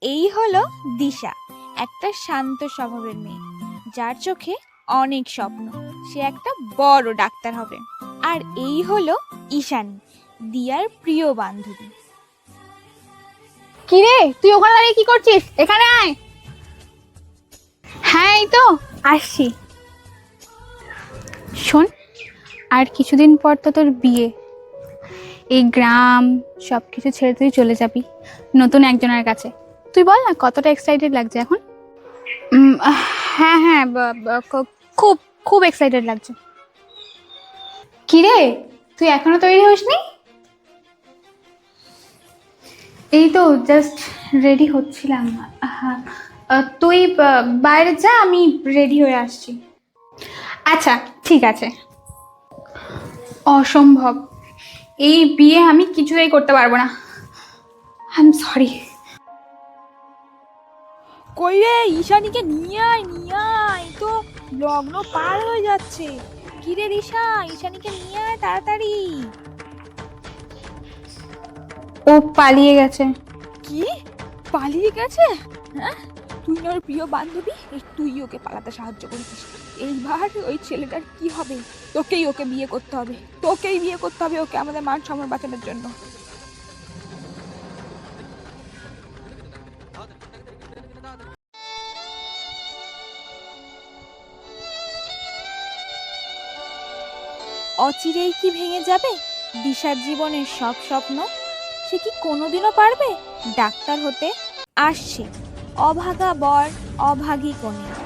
এই হলো দিশা, একটা শান্ত স্বভাবের মেয়ে যার চোখে অনেক স্বপ্ন। সে একটা বড় ডাক্তার হবে। আর এই হলো ঈশানী, দিয়ার প্রিয় বান্ধবী। কি রে, তুই ওখানে দাঁড়িয়ে কি করছিস? এখানে আয়। হ্যাঁ, এই তো আসছি। শোন, আর কিছুদিন পর তো তোর বিয়ে। এই গ্রাম সব কিছু ছেড়ে তুই চলে যাবি নতুন একজনের কাছে। তুই বল না, কতটা এক্সাইটেড লাগছে এখন? হ্যাঁ হ্যাঁ, খুব খুব এক্সাইটেড লাগছে। কি রে, তুই এখনো তৈরি হসনি? এই তো জাস্ট রেডি হচ্ছিলাম। হ্যাঁ, তুই বাইরে যা, আমি রেডি হয়ে আসছি। আচ্ছা, ঠিক আছে। অসম্ভব, এই বিয়ে আমি কিছুতেই করতে পারবো না। I am sorry. কই রে, ঈশানীকে নিয়ে আয় নিয়ে আয়, তো লগ্ন পার হয়ে যাচ্ছে। কি রে দিশা, ঈশানীকে নিয়ে আয় তাড়াতাড়ি। ও পালিয়ে গেছে। কি, পালিয়ে গেছে? হ্যাঁ, তুই না ওর প্রিয় বান্ধবী, তুই ওকে পালাতে সাহায্য করেছিস। এইবার ওই ছেলেটার কি হবে? তোকেই ওকে বিয়ে করতে হবে, তোকেই বিয়ে করতে হবে ওকে, আমাদের মান সম্মান বাঁচানোর জন্য। অচিরেই কি ভেঙে যাবে দিশার জীবনের সব স্বপ্ন? সে কি কোনোদিনও পারবে ডাক্তার হতে? আসছে অভাগা বর, অভাগী কন্যা।